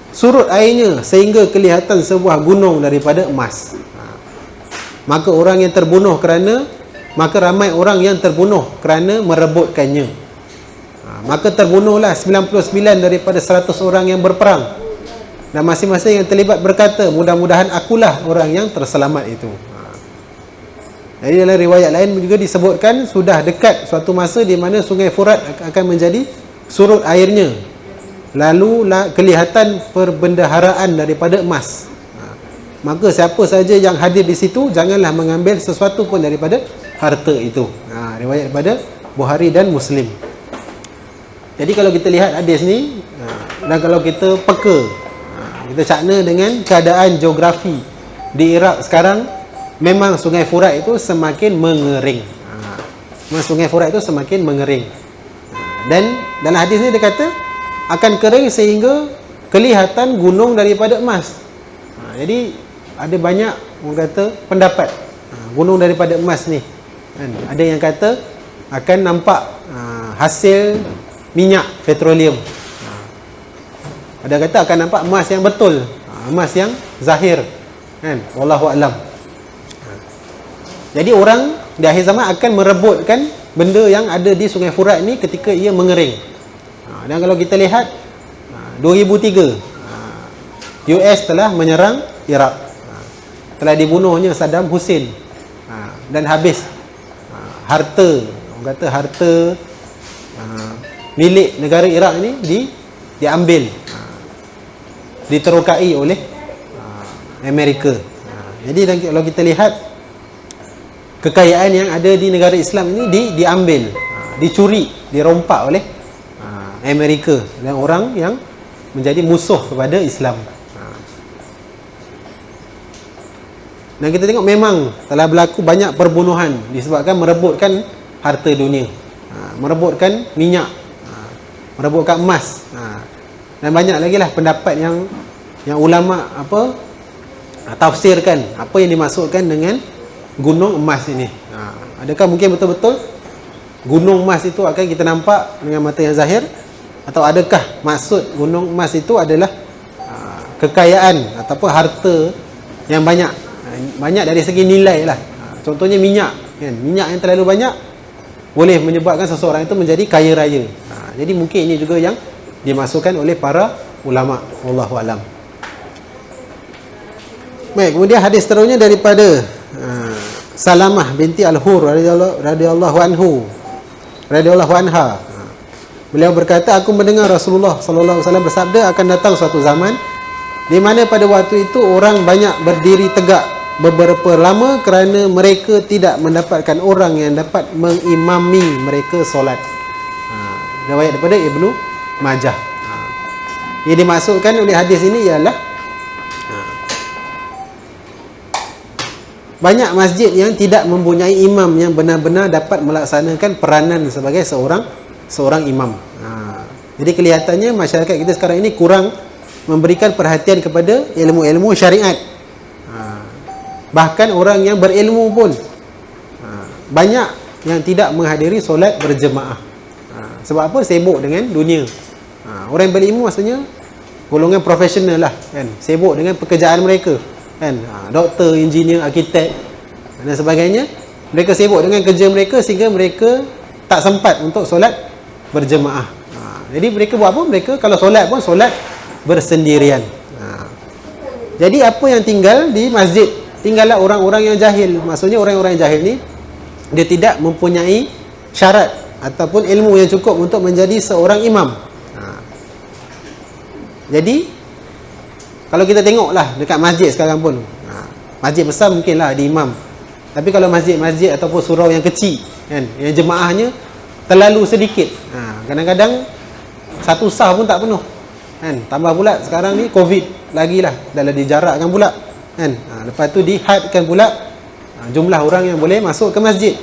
surut airnya sehingga kelihatan sebuah gunung daripada emas. Maka orang yang terbunuh maka ramai orang yang terbunuh kerana merebutkannya. Maka terbunuhlah 99 daripada 100 orang yang berperang. Dan masing-masing yang terlibat berkata, mudah-mudahan akulah orang yang terselamat itu. Jadi dalam riwayat lain juga disebutkan sudah dekat suatu masa di mana sungai Furat akan menjadi surut airnya, lalu kelihatan perbendaharaan daripada emas. Maka siapa saja yang hadir di situ janganlah mengambil sesuatu pun daripada harta itu. Riwayat daripada Bukhari dan Muslim. Jadi kalau kita lihat hadis ni, dan kalau kita peka, kita cakna dengan keadaan geografi di Iraq sekarang, memang sungai Furat itu semakin mengering. Memang sungai Furat itu semakin mengering. Dan dalam hadis ni dia kata akan kering sehingga kelihatan gunung daripada emas. Jadi ada banyak orang kata pendapat gunung daripada emas ni kan. Ada yang kata akan nampak hasil minyak petroleum. Ada kata akan nampak emas yang betul, emas yang zahir kan, wallahu alam. Jadi orang di akhir zaman akan merebutkan benda yang ada di sungai Furat ni ketika ia mengering. Dan kalau kita lihat 2003 US telah menyerang Iraq, telah dibunuhnya Saddam Hussein, dan habis harta, orang kata harta milik negara Iraq ni diambil, diterokai oleh Amerika. Jadi kalau kita lihat kekayaan yang ada di negara Islam ini diambil, dicuri, dirompak oleh Amerika dan orang yang menjadi musuh kepada Islam. Dan kita tengok memang telah berlaku banyak perbunuhan disebabkan merebutkan harta dunia, merebutkan minyak, merebutkan emas, dan banyak lagi lah pendapat yang ulama tafsirkan apa yang dimaksudkan dengan gunung emas ini. Adakah mungkin betul-betul gunung emas itu akan kita nampak dengan mata yang zahir, atau adakah maksud gunung emas itu adalah kekayaan ataupun harta yang banyak dari segi nilai lah. Contohnya minyak kan, minyak yang terlalu banyak boleh menyebabkan seseorang itu menjadi kaya raya. Jadi mungkin ini juga yang dimasukkan oleh para ulama. Wallahu alam. Baik, kemudian hadis seterusnya daripada Salamah binti Al-Hur radhiyallahu anha. Beliau berkata, aku mendengar Rasulullah sallallahu alaihi wasallam bersabda, akan datang suatu zaman di mana pada waktu itu orang banyak berdiri tegak beberapa lama kerana mereka tidak mendapatkan orang yang dapat mengimami mereka solat. Riwayat daripada Ibnu Majah. Yang dimaksudkan oleh hadis ini ialah banyak masjid yang tidak mempunyai imam yang benar-benar dapat melaksanakan peranan sebagai seorang imam. Jadi kelihatannya masyarakat kita sekarang ini kurang memberikan perhatian kepada ilmu-ilmu syariat. Bahkan orang yang berilmu pun banyak yang tidak menghadiri solat berjemaah. Sebab apa? Sibuk dengan dunia. Orang yang berilmu maksudnya golongan profesional lah, kan? Sibuk dengan pekerjaan mereka, kan? Doktor, engineer, arkitek dan sebagainya. Mereka sibuk dengan kerja mereka sehingga mereka tak sempat untuk solat berjemaah. Jadi mereka buat apa? Mereka kalau solat pun solat bersendirian. Jadi apa yang tinggal di masjid? Tinggallah orang-orang yang jahil. Maksudnya orang-orang yang jahil ni dia tidak mempunyai syarat ataupun ilmu yang cukup untuk menjadi seorang imam. Jadi kalau kita tengoklah dekat masjid sekarang pun, masjid besar mungkinlah ada imam. Tapi kalau masjid-masjid ataupun surau yang kecil, kan, yang jemaahnya terlalu sedikit, kadang-kadang satu sah pun tak penuh, kan. Tambah pula sekarang ni COVID lagilah, dah dijarakkan pula, kan. Lepas tu dihadkan pula jumlah orang yang boleh masuk ke masjid.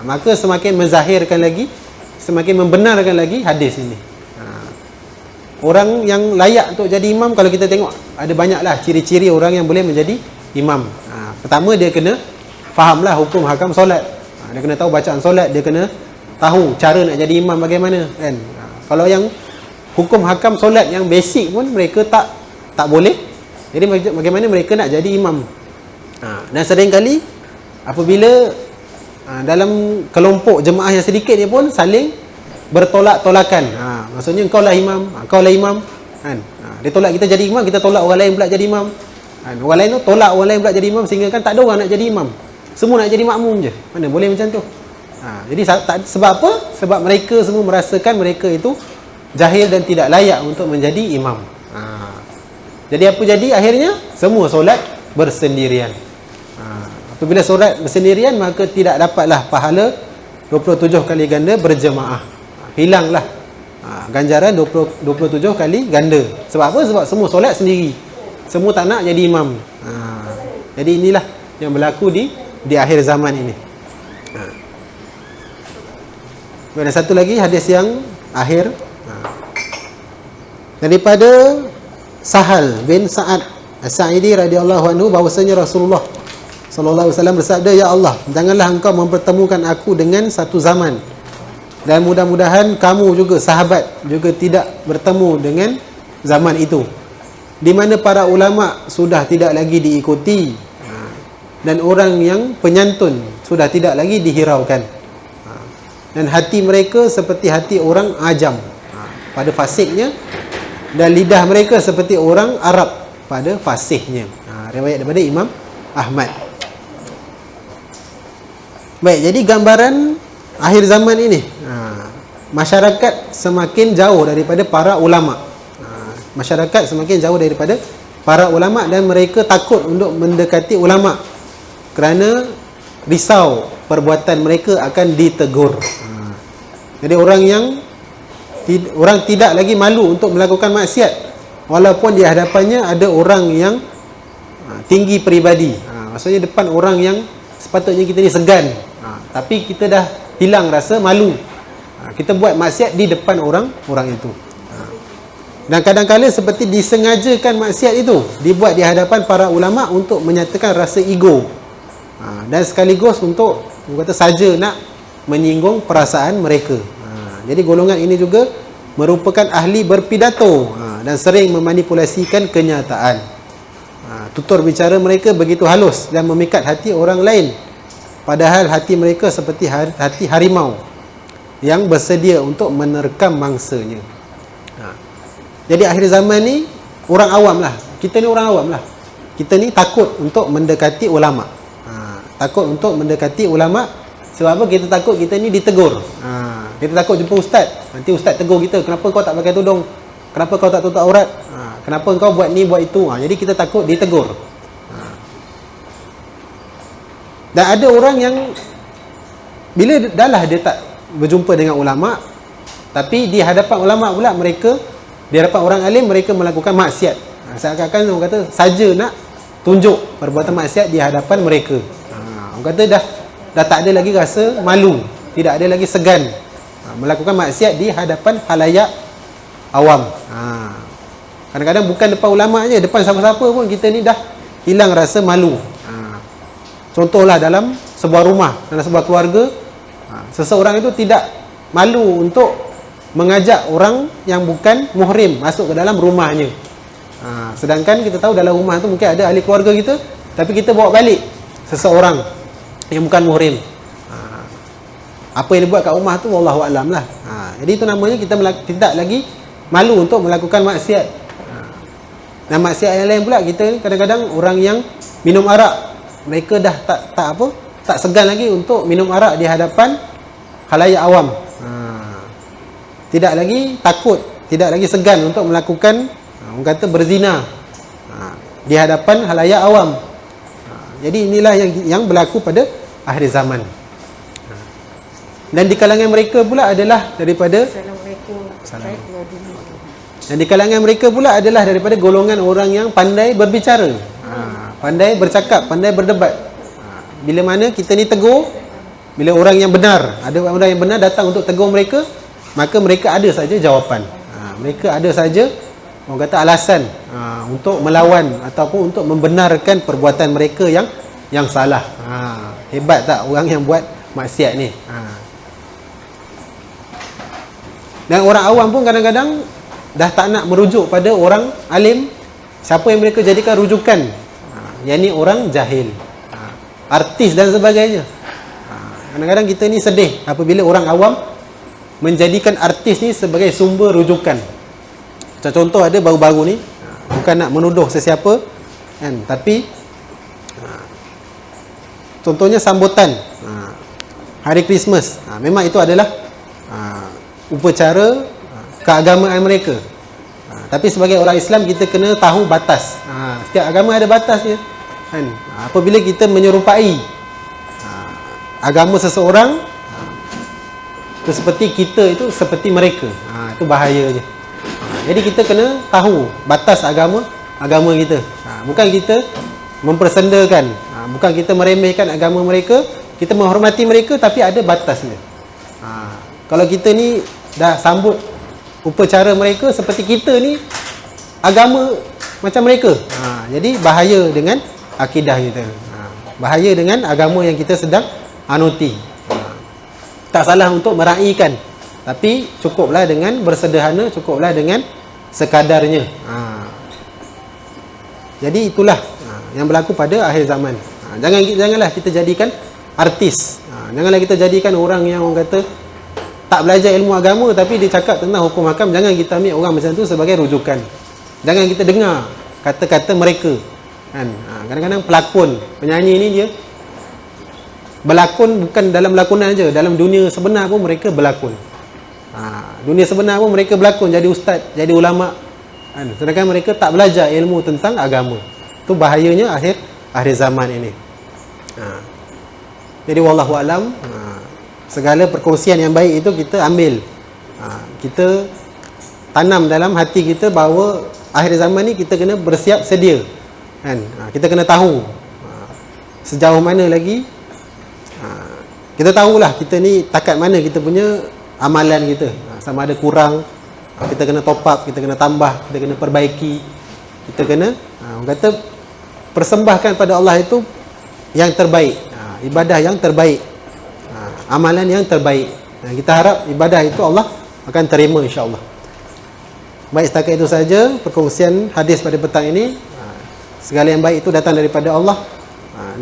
Maka semakin menzahirkan lagi, semakin membenarkan lagi hadis ini. Orang yang layak untuk jadi imam, kalau kita tengok ada banyaklah ciri-ciri orang yang boleh menjadi imam. Pertama, dia kena fahamlah hukum hakam solat. Dia kena tahu bacaan solat, dia kena tahu cara nak jadi imam bagaimana, kan. Kalau yang hukum hakam solat yang basic pun mereka tak boleh, jadi bagaimana mereka nak jadi imam. Dan seringkali apabila dalam kelompok jemaah yang sedikit ni pun saling bertolak-tolakan. Maksudnya engkau lah imam, kan. Dia tolak kita jadi imam, kita tolak orang lain pula jadi imam, kan. Orang lain tu tolak orang lain pula jadi imam, sehingga kan tak ada orang nak jadi imam, semua nak jadi makmum je. Mana boleh macam tu? Jadi sebab apa? Sebab mereka semua merasakan mereka itu jahil dan tidak layak untuk menjadi imam. Jadi apa jadi akhirnya? Semua solat bersendirian. Apabila solat bersendirian, maka tidak dapatlah pahala 27 kali ganda berjemaah. Hilanglah ganjaran 27 kali ganda. Sebab apa? Sebab semua solat sendiri, semua tak nak jadi imam. Jadi inilah yang berlaku di akhir zaman ini. Ada satu lagi hadis yang akhir daripada Sahal bin Sa'ad As-Sa'idi radhiyallahu anhu, bahwasanya Rasulullah sallallahu alaihi wasallam bersabda, ya Allah, janganlah engkau mempertemukan aku dengan satu zaman, dan mudah-mudahan kamu juga sahabat juga tidak bertemu dengan zaman itu, di mana para ulama sudah tidak lagi diikuti dan orang yang penyantun sudah tidak lagi dihiraukan, dan hati mereka seperti hati orang ajam pada fasiknya, dan lidah mereka seperti orang Arab pada fasihnya. Riwayat daripada Imam Ahmad. Baik, jadi gambaran akhir zaman ini, masyarakat semakin jauh daripada para ulama. Masyarakat semakin jauh daripada para ulama, dan mereka takut untuk mendekati ulama kerana risau perbuatan mereka akan ditegur. Jadi orang tidak lagi malu untuk melakukan maksiat, walaupun di hadapannya ada orang yang tinggi peribadi. Maksudnya depan orang yang sepatutnya kita ni segan, tapi kita dah hilang rasa malu. Kita buat maksiat di depan orang itu. Dan kadang-kadang seperti disengajakan maksiat itu dibuat di hadapan para ulama untuk menyatakan rasa ego, dan sekaligus untuk kata saja nak menyinggung perasaan mereka. Jadi golongan ini juga merupakan ahli berpidato dan sering memanipulasikan kenyataan. Tutur bicara mereka begitu halus dan memikat hati orang lain, padahal hati mereka seperti hati harimau yang bersedia untuk menerkam mangsanya. Jadi akhir zaman ni orang awam lah. Kita ni orang awam lah. Kita ni takut untuk mendekati ulama. Takut untuk mendekati ulama. Sebab apa? Kita takut kita ni ditegur. Kita takut jumpa ustaz. Nanti ustaz tegur kita, kenapa kau tak pakai tudung? Kenapa kau tak tutup aurat? Kenapa kau buat ni, buat itu? Jadi kita takut ditegur. Dan ada orang yang bila dah lah dia tak berjumpa dengan ulama, tapi di hadapan ulama pula mereka, di hadapan orang alim mereka melakukan maksiat. Seakan-akan orang kata saja nak tunjuk perbuatan maksiat di hadapan mereka. Orang kata dah tak ada lagi rasa malu, tidak ada lagi segan melakukan maksiat di hadapan khalayak awam. Kadang-kadang bukan depan ulama je, depan siapa-siapa pun kita ni dah hilang rasa malu. Contohlah dalam sebuah rumah, dalam sebuah keluarga, seseorang itu tidak malu untuk mengajak orang yang bukan muhrim masuk ke dalam rumahnya. Sedangkan kita tahu dalam rumah tu mungkin ada ahli keluarga kita, tapi kita bawa balik seseorang yang bukan muhrim. Apa yang dia buat kat rumah tu wallahu alam lah. Jadi itu namanya kita tidak lagi malu untuk melakukan maksiat. Dan maksiat yang lain pula, kita kadang-kadang orang yang minum arak, mereka dah tak segan lagi untuk minum arak di hadapan khalayak awam. Tidak lagi takut, tidak lagi segan untuk melakukan orang kata berzina di hadapan khalayak awam. Jadi inilah yang berlaku pada akhir zaman. Dan di kalangan mereka pula adalah daripada Dan di kalangan mereka pula adalah daripada golongan orang yang pandai berbicara, pandai bercakap, pandai berdebat. Bila mana kita ni tegur, bila orang yang benar, ada orang yang benar datang untuk tegur mereka, maka mereka ada saja jawapan. Mereka ada saja orang kata alasan untuk melawan ataupun untuk membenarkan perbuatan mereka yang salah. Hebat tak orang yang buat maksiat ni? Dan orang awam pun kadang-kadang dah tak nak merujuk pada orang alim. Siapa yang mereka jadikan rujukan? Yang ni orang jahil, artis dan sebagainya. Kadang-kadang kita ni sedih apabila orang awam menjadikan artis ni sebagai sumber rujukan. Macam contoh ada baru-baru ni, bukan nak menuduh sesiapa kan, tapi contohnya sambutan hari Christmas. Memang itu adalah upacara keagamaan mereka. Tapi sebagai orang Islam kita kena tahu batas. Setiap agama ada batasnya kan. Apabila kita menyerupai agama seseorang, itu seperti kita itu seperti mereka. Itu bahayanya. Jadi kita kena tahu batas agama kita. Bukan kita mempersendakan, bukan kita meremehkan agama mereka. Kita menghormati mereka tapi ada batasnya. Kalau kita ni dah sambut upacara mereka seperti kita ni agama macam mereka, jadi bahaya dengan akidah kita, bahaya dengan agama yang kita sedang anuti. Tak salah untuk meraihkan, tapi cukuplah dengan bersederhana, cukuplah dengan sekadarnya. Jadi itulah yang berlaku pada akhir zaman. Janganlah kita jadikan artis, janganlah kita jadikan orang yang orang kata tak belajar ilmu agama tapi dia cakap tentang hukum hakam. Jangan kita ambil orang macam tu sebagai rujukan. Jangan kita dengar kata-kata mereka kan. Kadang-kadang pelakon, penyanyi ni dia berlakon bukan dalam lakonan je, dalam dunia sebenar pun mereka berlakon. Dunia sebenar pun mereka berlakon, jadi ustaz, jadi ulama kan. Sedangkan mereka tak belajar ilmu tentang agama. Itu bahayanya akhir zaman ini. Jadi wallahu alam, segala perkongsian yang baik itu kita ambil, kita tanam dalam hati kita bahawa akhir zaman ni kita kena bersiap sedia kan. Kita kena tahu sejauh mana lagi, kita tahulah kita ni takat mana kita punya amalan kita, sama ada kurang, kita kena top up, kita kena tambah, kita kena perbaiki, kita kena orang kata persembahkan pada Allah itu yang terbaik, ibadah yang terbaik, amalan yang terbaik. Kita harap ibadah itu Allah akan terima insya-Allah. Baik, setakat itu saja perkongsian hadis pada petang ini. Segala yang baik itu datang daripada Allah,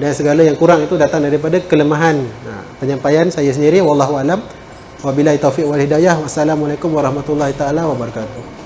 dan segala yang kurang itu datang daripada kelemahan penyampaian saya sendiri. Wallahu alam. Wabillahi taufiq wal hidayah. Wassalamualaikum warahmatullahi taala wabarakatuh.